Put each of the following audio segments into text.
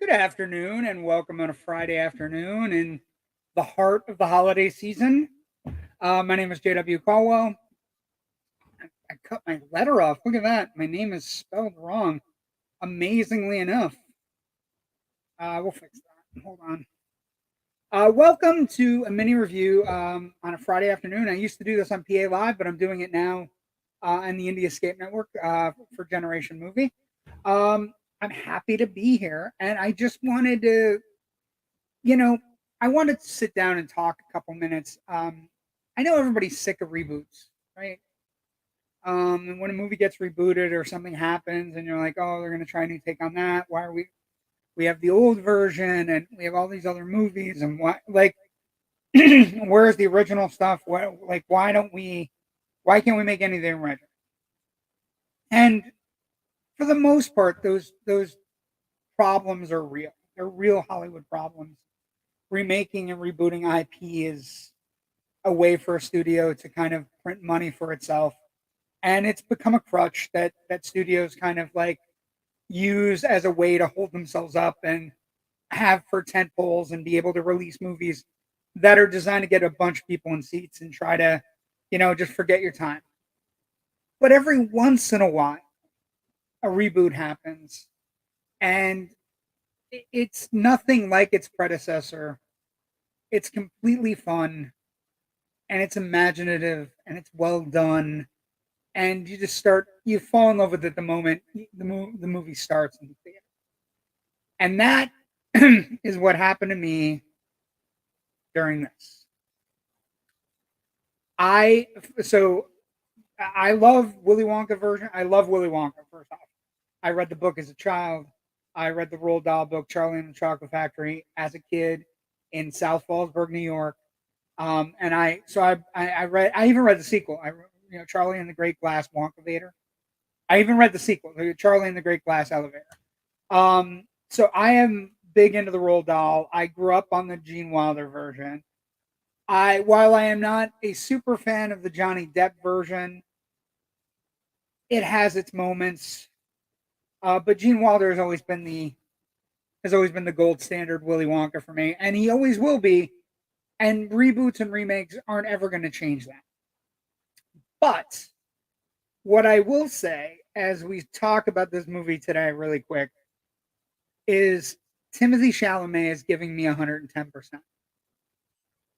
Good afternoon and welcome on a Friday afternoon in the heart of the holiday season. My name is J.W. Colwell. I cut my letter off. Look at that. My name is spelled wrong, amazingly enough. We'll fix that. Hold on. Welcome to a mini review on a Friday afternoon. I used to do this on PA Live, but I'm doing it now on the Indie Escape Network for Generation Movie. I'm happy to be here, and I just wanted to, I wanted to sit down and talk a couple minutes. I know everybody's sick of reboots, right? And when a movie gets rebooted or something happens, and you're like, oh, they're going to try a new take on that. Why are we have the old version, and we have all these other movies, and why, like, where's the original stuff? Why can't we make anything original? And for the most part, those problems are real. They're real Hollywood problems. Remaking and rebooting IP is a way for a studio to kind of print money for itself. And it's become a crutch that studios kind of like use as a way to hold themselves up and have for tent poles and be able to release movies that are designed to get a bunch of people in seats and try to, just forget your time. But every once in a while, a reboot happens, and it's nothing like its predecessor. It's completely fun, and it's imaginative, and it's well done, and you fall in love with it the moment the movie starts in the theater. And that is what happened to me during this. I love Willy Wonka version. I love Willy Wonka, first off. I read the book as a child. I read the Roald Dahl book, Charlie and the Chocolate Factory, as a kid in South Fallsburg, New York. And I even read the sequel. Charlie and the Great Glass Wonkavator. I even read the sequel, Charlie and the Great Glass Elevator. So I am big into the Roald Dahl. I grew up on the Gene Wilder version. While I am not a super fan of the Johnny Depp version, it has its moments. But Gene Wilder has always been the gold standard Willy Wonka for me, and he always will be. And reboots and remakes aren't ever going to change that. But what I will say, as we talk about this movie today, really quick, is Timothée Chalamet is giving me 110%.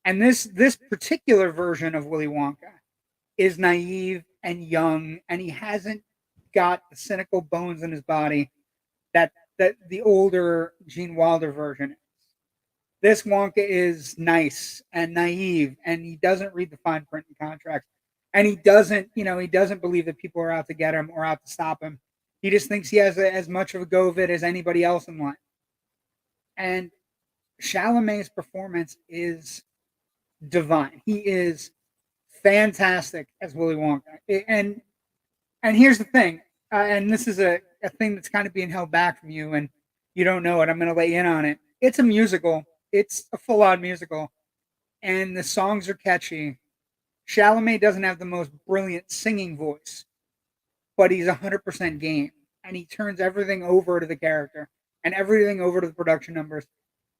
And this particular version of Willy Wonka is naive and young, and he hasn't got the cynical bones in his body that the older Gene Wilder version is. This Wonka is nice and naive, and he doesn't read the fine print in contracts, and he doesn't believe that people are out to get him or out to stop him. He just thinks he has as much of a go of it as anybody else in life. And Chalamet's performance is divine. He is fantastic as Willy Wonka. And here's the thing, and this is a thing that's kind of being held back from you, and you don't know it. I'm going to let you in on it. It's a musical, it's a full-on musical, and the songs are catchy. Chalamet doesn't have the most brilliant singing voice, but he's 100% game, and he turns everything over to the character and everything over to the production numbers,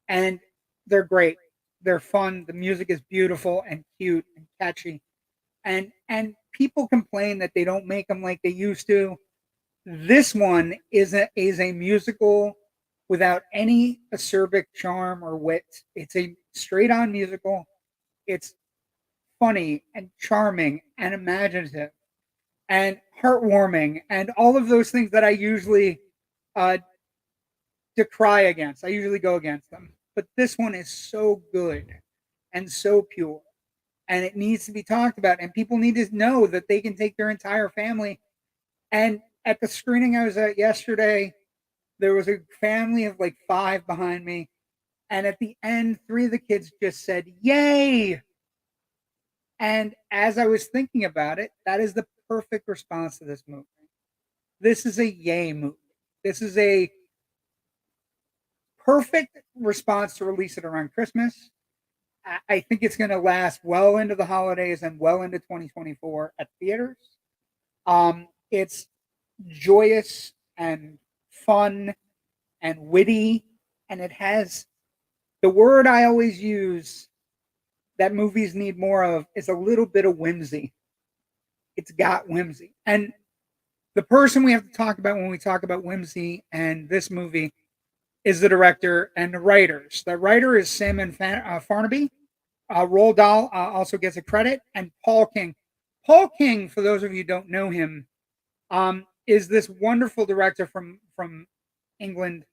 and they're great. They're fun. The music is beautiful and cute and catchy, and people complain that they don't make them like they used to. This one is a musical without any acerbic charm or wit. It's a straight on musical. It's funny and charming and imaginative and heartwarming and all of those things that I usually uh, decry against. I usually go against them. But this one is so good and so pure. And it needs to be talked about. And people need to know that they can take their entire family. And at the screening I was at yesterday, there was a family of like 5 behind me. And at the end, 3 of the kids just said, "Yay!" And as I was thinking about it, that is the perfect response to this movie. This is a yay movie. This is a perfect response to release it around Christmas. I think it's going to last well into the holidays and well into 2024 at theaters. It's joyous and fun and witty, and it has the word I always use that movies need more of is a little bit of whimsy. It's got whimsy. And the person we have to talk about when we talk about whimsy and this movie is the director and the writers. The writer is Simon Farnaby. Roald Dahl also gets a credit, and Paul King. Paul King, for those of you who don't know him, is this wonderful director from England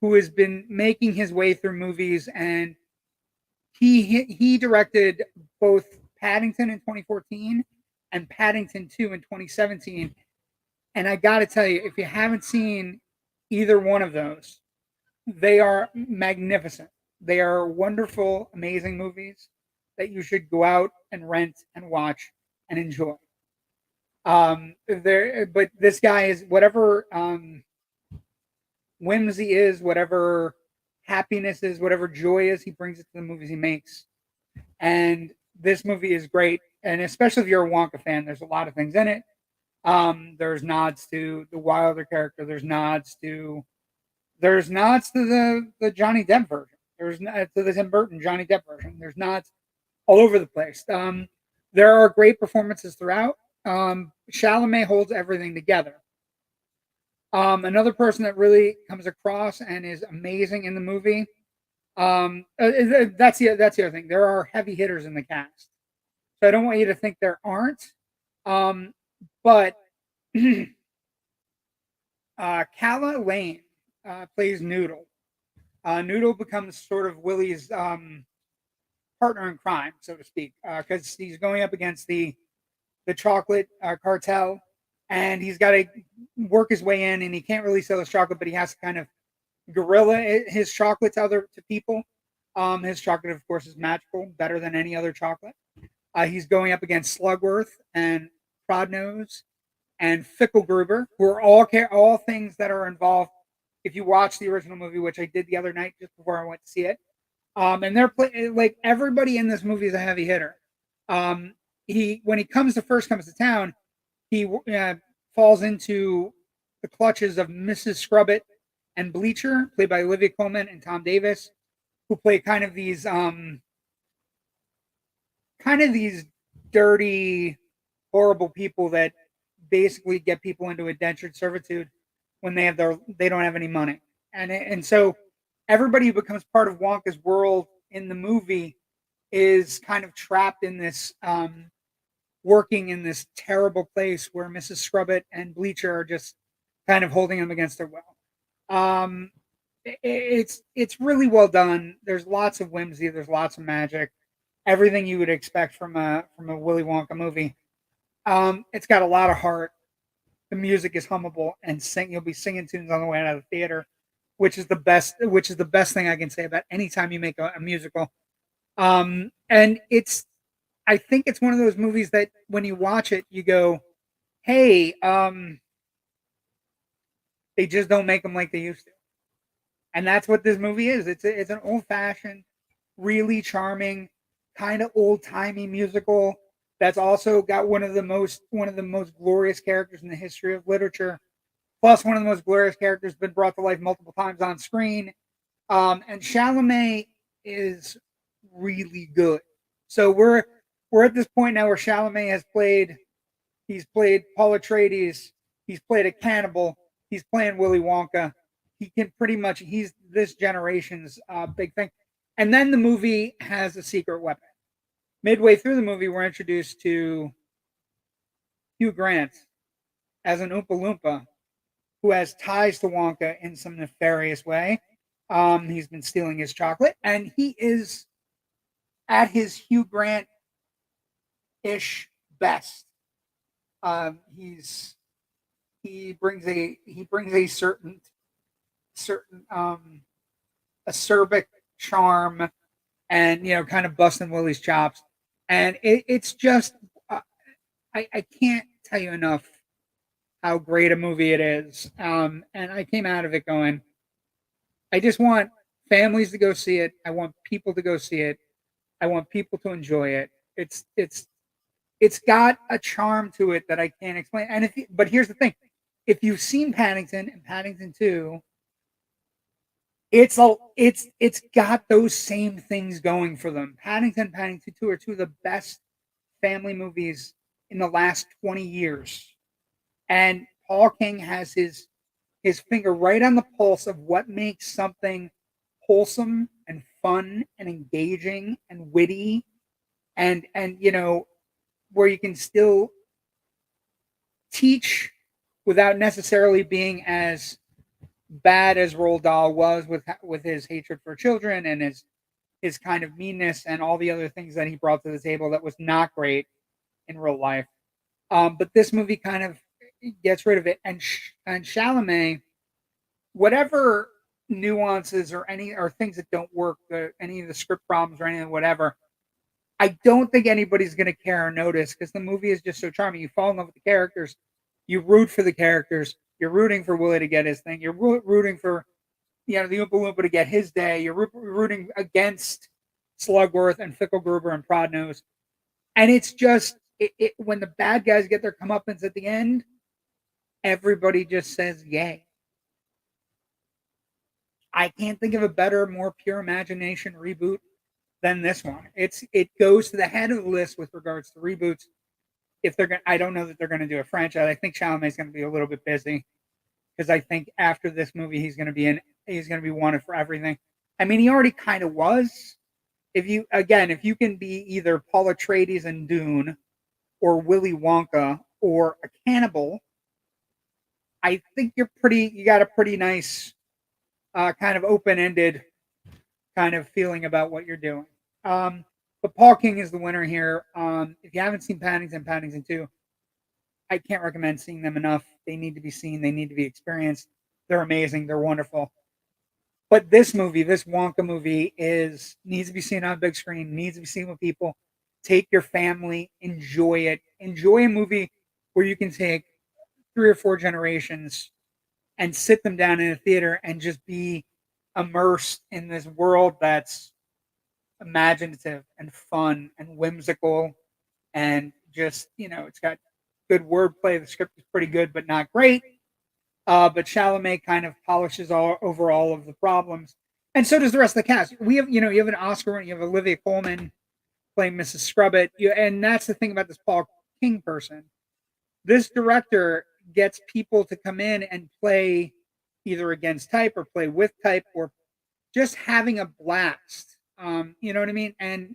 who has been making his way through movies, and he directed both Paddington in 2014 and Paddington 2 in 2017. And I got to tell you, if you haven't seen either one of those, they are magnificent. They are wonderful, amazing movies that you should go out and rent and watch and enjoy. But this guy is whatever whimsy is, whatever happiness is, whatever joy is, he brings it to the movies he makes. And this movie is great, and especially if you're a Wonka fan, there's a lot of things in it. There's nods to the Wilder character. There's nods to the Johnny Depp version. There's to the Tim Burton Johnny Depp version. There's nods all over the place. There are great performances throughout. Chalamet holds everything together. Another person that really comes across and is amazing in the movie. That's the other thing. There are heavy hitters in the cast, so I don't want you to think there aren't. But Calla Lane plays Noodle. Noodle becomes sort of Willie's partner in crime, so to speak, because he's going up against the chocolate cartel, and he's got to work his way in, and he can't really sell his chocolate, but he has to kind of guerrilla his chocolate to people. His chocolate, of course, is magical, better than any other chocolate. He's going up against Slugworth and Prodnose and Fickelgruber, who are all things that are involved. If you watch the original movie, which I did the other night just before I went to see it, and they're like everybody in this movie is a heavy hitter. When he first comes to town, he falls into the clutches of Mrs. Scrubbit and Bleacher, played by Olivia Colman and Tom Davis, who play kind of these dirty, horrible people that basically get people into indentured servitude when they don't have any money, and so everybody who becomes part of Wonka's world in the movie is kind of trapped in this working in this terrible place where Mrs. Scrubbit and Bleacher are just kind of holding them against their will. It's really well done. There's lots of whimsy. There's lots of magic. Everything you would expect from a Willy Wonka movie. It's got a lot of heart. The music is hummable, and you'll be singing tunes on the way out of the theater, which is the best thing I can say about any time you make a musical. And I think it's one of those movies that when you watch it, you go, "Hey, they just don't make them like they used to." And that's what this movie is. It's an old fashioned really charming, kind of old-timey musical that's also got one of the most glorious characters in the history of literature, plus one of the most glorious characters been brought to life multiple times on screen. And Chalamet is really good. So we're at this point now where Chalamet has played. He's played Paul Atreides. He's played a cannibal. He's playing Willy Wonka. He can pretty much. He's this generation's big thing. And then the movie has a secret weapon. Midway through the movie, we're introduced to Hugh Grant as an Oompa Loompa who has ties to Wonka in some nefarious way. He's been stealing his chocolate, and he is at his Hugh Grant ish best. He brings a certain acerbic charm, and kind of busting Willie's chops, and it's just I can't tell you enough how great a movie it is. And I came out of it going, I just want families to go see it. I want people to go see it. I want people to enjoy it. It's got a charm to it that I can't explain. But here's the thing: if you've seen Paddington and Paddington 2, it's got those same things going for them. Paddington 2 are two of the best family movies in the last 20 years. And Paul King has his finger right on the pulse of what makes something wholesome and fun and engaging and witty, and where you can still teach without necessarily being as bad as Roald Dahl was with his hatred for children and his kind of meanness and all the other things that he brought to the table that was not great in real life. But this movie kind of gets rid of it, and Chalamet, whatever nuances or things that don't work, any of the script problems or anything, whatever, I don't think anybody's going to care or notice because the movie is just so charming. You fall in love with the characters, you root for the characters, you're rooting for Willie to get his thing, you're rooting for the Oompa Loompa to get his day, you're rooting against Slugworth and Fickelgruber and Prodnose, and it's just when the bad guys get their comeuppance at the end, everybody just says yay. I can't think of a better, more pure imagination reboot than this one. It goes to the head of the list with regards to reboots. If they're going, I don't know that they're going to do a franchise. I think Chalamet's going to be a little bit busy because I think after this movie he's going to be wanted for everything. I mean, he already kind of was. If you can be either Paul Atreides in Dune or Willy Wonka or a cannibal, I think you got a pretty nice kind of open-ended kind of feeling about what you're doing. But Paul King is the winner here. If you haven't seen Paddington 2, I can't recommend seeing them enough. They need to be seen. They need to be experienced. They're amazing. They're wonderful. But this Wonka movie needs to be seen on a big screen, needs to be seen with people. Take your family, enjoy it. Enjoy a movie where you can take 3 or 4 generations and sit them down in a theater and just be immersed in this world that's imaginative and fun and whimsical, and just it's got good wordplay. The script is pretty good but not great, but Chalamet kind of polishes over all of the problems, and so does the rest of the cast. We have you have an Oscar winner, you have Olivia Colman playing Mrs. Scrubbit, and that's the thing about this Paul King person. This director gets people to come in and play either against type or play with type or just having a blast. You know what I mean? And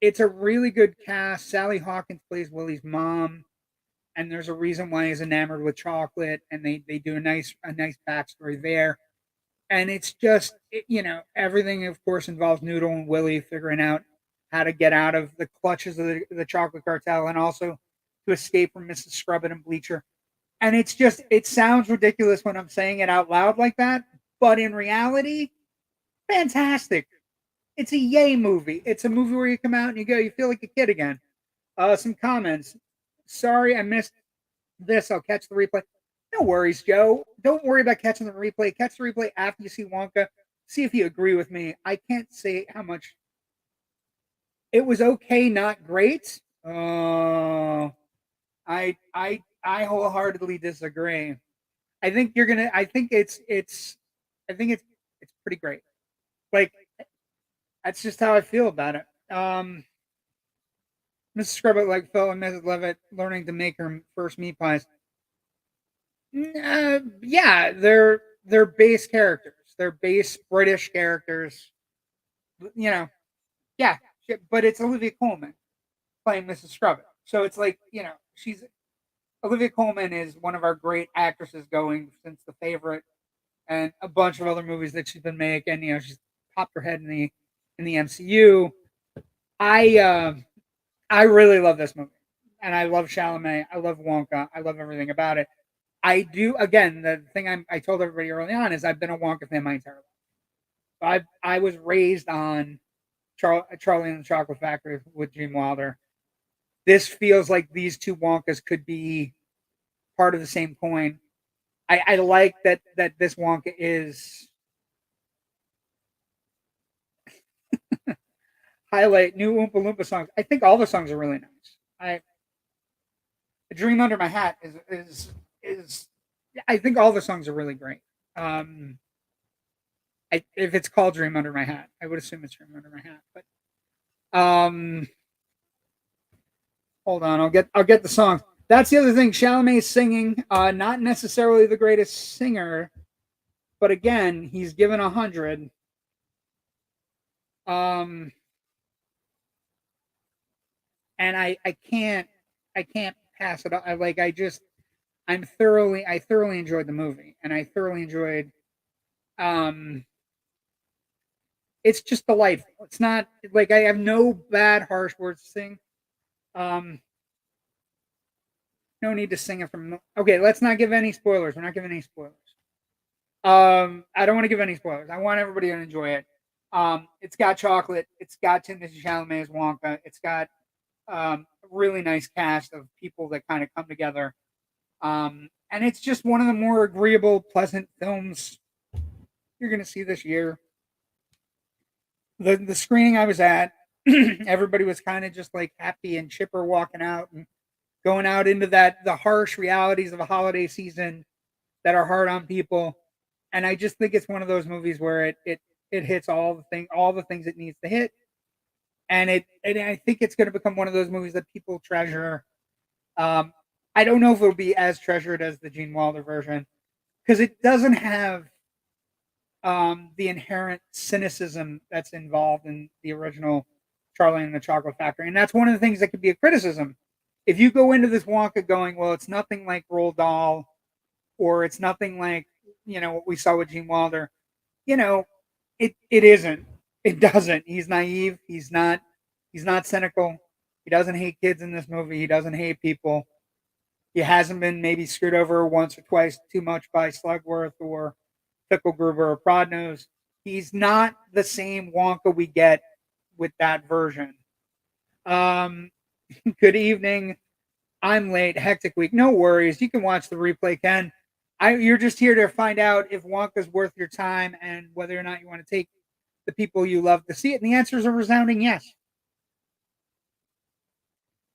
it's a really good cast. Sally Hawkins plays Willie's mom, and there's a reason why he's enamored with chocolate, and they do a nice backstory there. And it's just everything, of course, involves Noodle and Willie figuring out how to get out of the clutches of the chocolate cartel, and also to escape from Mrs. Scrubbit and Bleacher. And it sounds ridiculous when I'm saying it out loud like that, but in reality, fantastic. It's a yay movie. It's a movie where you come out and you feel like a kid again. Some comments. Sorry, I missed this. I'll catch the replay. No worries, Joe. Don't worry about catching the replay. Catch the replay after you see Wonka. See if you agree with me. I can't say how much It was okay, not great. I wholeheartedly disagree. I think you're gonna. I think it's pretty great. Like that's just how I feel about it. Mrs. Scrubber like Phil and Mrs. Levitt learning to make her first meat pies. Yeah, they're base characters. They're base British characters. You know, yeah, but it's Olivia Colman playing Mrs. Scrubber. So it's like she's Olivia Colman is one of our great actresses going since The Favorite and a bunch of other movies that she's been making. She's popped her head in the MCU. I uh, I really love this movie, and I love Chalamet. I love Wonka. I love everything about it. I do. Again, the thing I told everybody early on is I've been a Wonka fan my entire life. I was raised on Charlie and the Chocolate Factory with Gene Wilder. This feels like these two Wonkas could be part of the same coin. I like that this Wonka is highlight new Oompa Loompa songs. I think all the songs are really nice. A Dream Under My Hat is I think all the songs are really great. Um, if it's called Dream Under My Hat, I would assume it's Dream Under My Hat. But hold on, I'll get the songs. That's the other thing. Chalamet's singing, not necessarily the greatest singer, but again, he's given 100. Um, and I can't pass it. I thoroughly enjoyed the movie, and I thoroughly enjoyed. Um, it's just delightful. It's not like I have no bad harsh words to sing. Um, no need to sing it from. Okay, let's not give any spoilers. We're not giving any spoilers. I don't want to give any spoilers. I want everybody to enjoy it. It's got chocolate. It's got Timothée Chalamet as Wonka. It's got a really nice cast of people that kind of come together. And it's just one of the more agreeable, pleasant films you're going to see this year. The screening I was at, everybody was kind of just like happy and chipper walking out and going out into the harsh realities of a holiday season that are hard on people. And I just think it's one of those movies where it hits all the things it needs to hit. And I think it's going to become one of those movies that people treasure. Um, I don't know if it'll be as treasured as the Gene Wilder version because it doesn't have the inherent cynicism that's involved in the original Charlie and the Chocolate Factory, and that's one of the things that could be a criticism. If you go into this Wonka going, well, it's nothing like Roald Dahl, or it's nothing like what we saw with Gene Wilder, you know, it isn't. It doesn't. He's naive. He's not cynical. He doesn't hate kids in this movie. He doesn't hate people. He hasn't been maybe screwed over once or twice too much by Slugworth or Pickle Gruber or Prodnose. He's not the same Wonka we get with that version. Um, good evening. I'm late. Hectic week. No worries. You can watch the replay, Ken. You're just here to find out if Wonka's worth your time and whether or not you want to take the people you love to see it. And the answer is a resounding yes.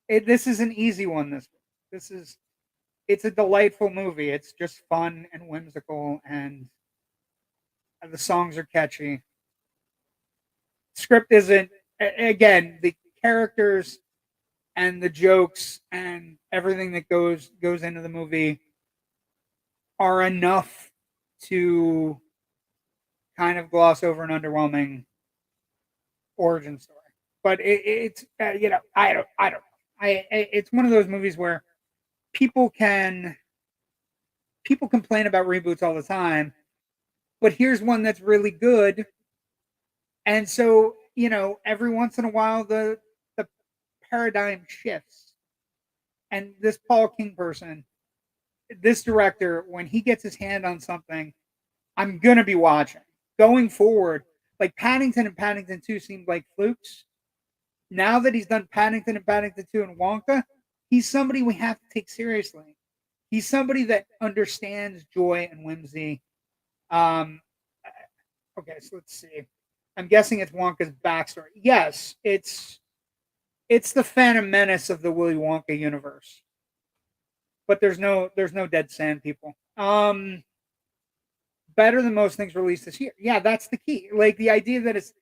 This is an easy one. It's a delightful movie. It's just fun and whimsical, and the songs are catchy. Script isn't. Again, the characters and the jokes and everything that goes into the movie are enough to kind of gloss over an underwhelming origin story. But it's I don't know. It's one of those movies where people can complain about reboots all the time, but here's one that's really good. And so, every once in a while the paradigm shifts. And this Paul King person, this director, when he gets his hand on something, I'm gonna be watching. Going forward, like Paddington and Paddington 2 seemed like flukes. Now that he's done Paddington and Paddington 2 and Wonka, he's somebody we have to take seriously. He's somebody that understands joy and whimsy. Okay, so let's see. I'm guessing it's Wonka's backstory. Yes, it's it's the Phantom Menace of the Willy Wonka universe, but there's no dead sand people. Better than most things released this year. Yeah, that's the key. Like the idea that it's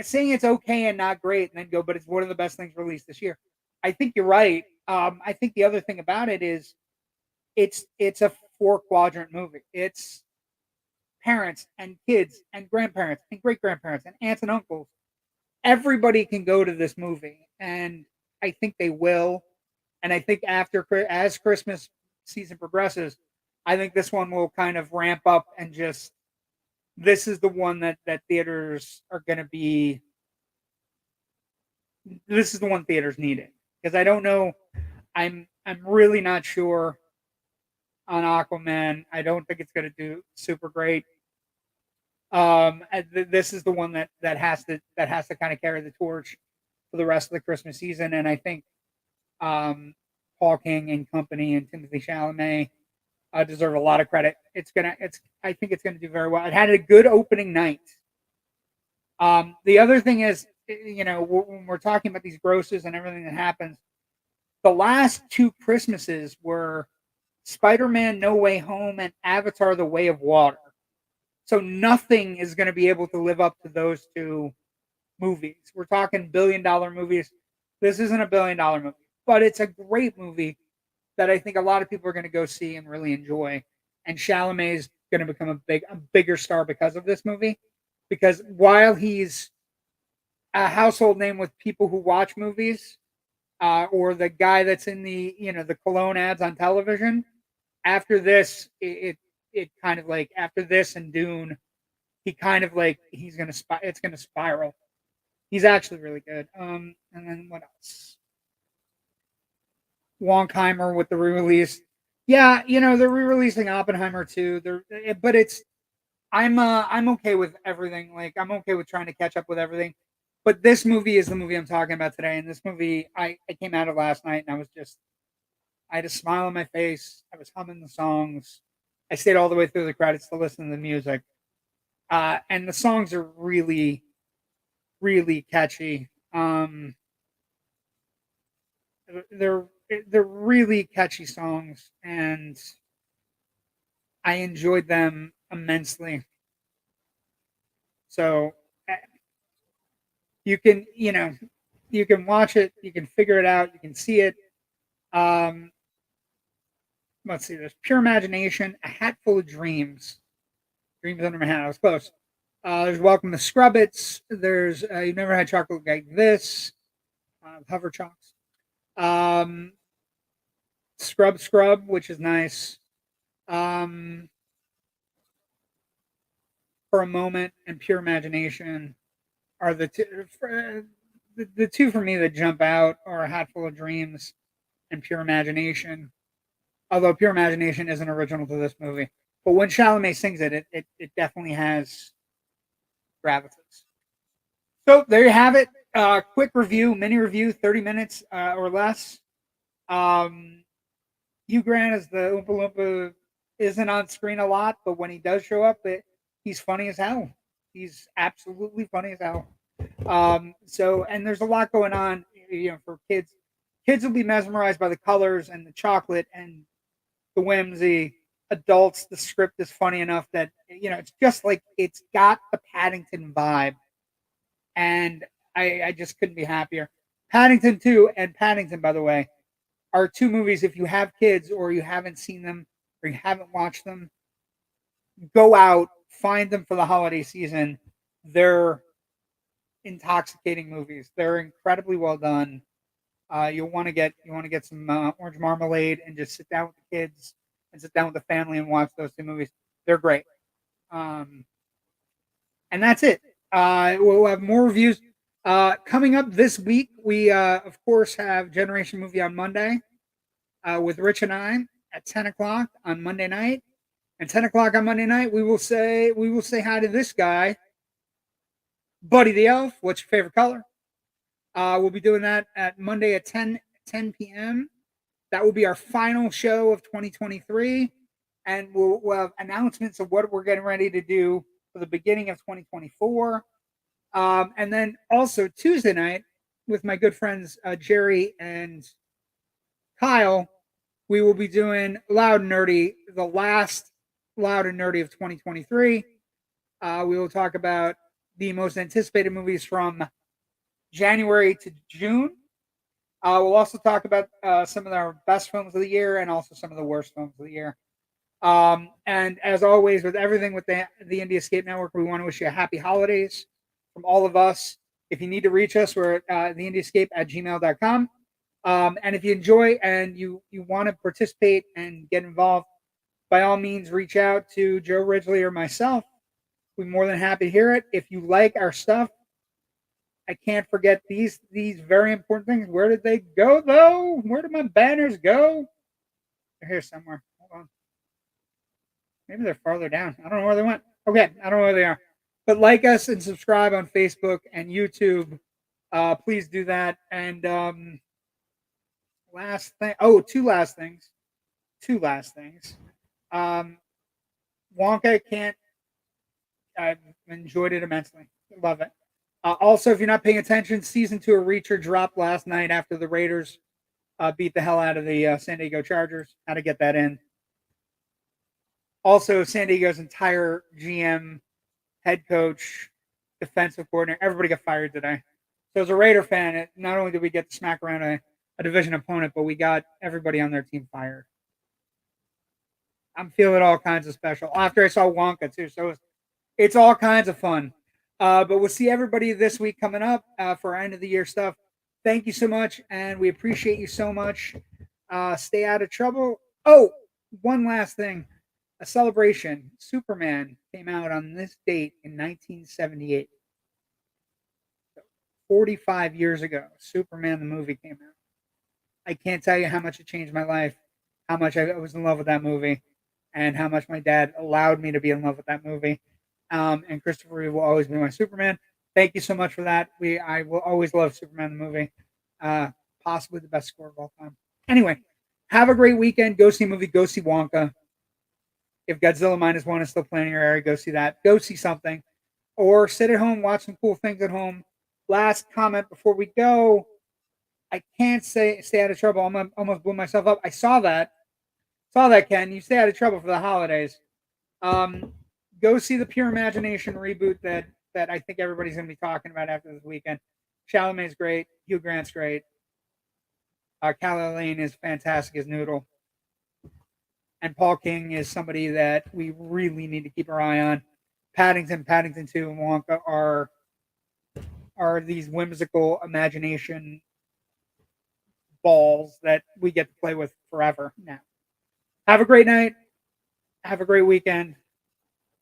saying it's okay and not great, and then go, but it's one of the best things released this year. I think you're right. I think the other thing about it is it's a four quadrant movie. It's parents and kids and grandparents and great grandparents and aunts and uncles. Everybody can go to this movie, and I think they will. And I think as Christmas season progresses, I think this one will kind of ramp up and just this is the one that theaters are going to be. This is the one theaters needed because I don't know. I'm really not sure on Aquaman. I don't think it's going to do super great. This is the one that has to kind of carry the torch for the rest of the Christmas season, and I think Paul King and company and Timothy Chalamet deserve a lot of credit. I think it's gonna do very well. It had a good opening night. The other thing is, when we're talking about these grosses and everything that happens, the last two Christmases were Spider-Man: No Way Home and Avatar: The Way of Water. So nothing is going to be able to live up to those two movies. We're talking $1 billion movies. This isn't a $1 billion movie, but it's a great movie that I think a lot of people are going to go see and really enjoy. And Chalamet is going to become a bigger star because of this movie. Because while he's a household name with people who watch movies, or the guy that's in the cologne ads on television, after this, it kind of like after this and Dune, he kind of like it's gonna spiral. He's actually really good. And then what else? Wonkheimer with the re-release. Yeah, they're re-releasing Oppenheimer too. But I'm okay with everything. Like I'm okay with trying to catch up with everything. But this movie is the movie I'm talking about today. And this movie I came out of last night and I had a smile on my face. I was humming the songs. I stayed all the way through the credits to listen to the music. And the songs are really, really catchy. They're really catchy songs, and I enjoyed them immensely. So you can watch it, you can figure it out, you can see it. Let's see. There's Pure Imagination, A Hat Full of Dreams. Dreams Under My Hat. I was close. There's Welcome to Scrubbits. There's You've Never Had Chocolate Like This. Hover Chocks. Scrub, which is nice. For a Moment and Pure Imagination are the two. The two for me that jump out are A Hat Full of Dreams and Pure Imagination. Although Pure Imagination isn't original to this movie. But when Chalamet sings it definitely has gravitas. So there you have it. Quick review, mini review, 30 minutes or less. Hugh Grant as the Oompa Loompa isn't on screen a lot, but when he does show up, he's funny as hell. He's absolutely funny as hell. And there's a lot going on, for kids. Kids will be mesmerized by the colors and the chocolate and the whimsy. Adults, the script is funny enough that it's just like it's got the Paddington vibe, and I just couldn't be happier. Paddington 2 and Paddington, by the way, are two movies. If you have kids or you haven't seen them or you haven't watched them, go out, find them for the holiday season. They're intoxicating movies. They're incredibly well done. You'll want to get some orange marmalade and just sit down with the kids and sit down with the family and watch those two movies. They're great. And that's it. We'll have more reviews coming up this week. We of course have Generation Movie on Monday with Rich and I at 10 o'clock on Monday night. And 10 o'clock on Monday night, we will say hi to this guy, Buddy the Elf. What's your favorite color? We'll be doing that at Monday at 10 p.m. That will be our final show of 2023. And we'll have announcements of what we're getting ready to do for the beginning of 2024. And then also Tuesday night, with my good friends Jerry and Kyle, we will be doing Loud and Nerdy, the last Loud and Nerdy of 2023. We will talk about the most anticipated movies from January to June. We'll also talk about some of our best films of the year and also some of the worst films of the year. And as always, with everything with the Indie Escape Network, we want to wish you a happy holidays from all of us. If you need to reach us, we're at theindiescape@gmail.com. And if you enjoy and you want to participate and get involved, by all means, reach out to Joe Ridgely or myself. We're more than happy to hear it. If you like our stuff, I can't forget these very important things. Where did they go, though? Where did my banners go? They're here somewhere. Hold on. Maybe they're farther down. I don't know where they went. Okay, I don't know where they are. But like us and subscribe on Facebook and YouTube. Please do that. And last thing. Oh, two last things. Wonka can't. I've enjoyed it immensely. Love it. Also, if you're not paying attention, season 2 of Reacher dropped last night after the Raiders beat the hell out of the San Diego Chargers. How to get that in. Also, San Diego's entire GM, head coach, defensive coordinator, everybody got fired today. So as a Raider fan, not only did we get to smack around a division opponent, but we got everybody on their team fired. I'm feeling all kinds of special. After I saw Wonka, too. So it's all kinds of fun. But we'll see everybody this week coming up for our end of the year stuff. Thank you so much, and we appreciate you so much. Stay out of trouble. Oh, one last thing. A celebration. Superman came out on this date in 1978. 45 years ago, Superman the movie came out. I can't tell you how much it changed my life, how much I was in love with that movie, and how much my dad allowed me to be in love with that movie. And Christopher Reeve will always be my Superman. Thank you so much for that. I will always love Superman the movie. Possibly the best score of all time. Anyway, have a great weekend. Go see a movie. Go see Wonka. If Godzilla -1 is still playing in your area, go see that. Go see something. Or sit at home, watch some cool things at home. Last comment before we go. I can't stay out of trouble. I almost blew myself up. I saw that. Ken. You stay out of trouble for the holidays. Go see the Pure Imagination reboot that I think everybody's going to be talking about after this weekend. Chalamet's great. Hugh Grant's great. Callie Lane is fantastic as Noodle. And Paul King is somebody that we really need to keep our eye on. Paddington 2, and Wonka are these whimsical imagination balls that we get to play with forever now. Have a great night. Have a great weekend.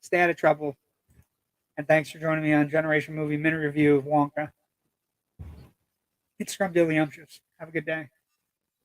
Stay out of trouble. And thanks for joining me on Generation Movie Minute Review of Wonka. It's Scrum Dilly Have a good day.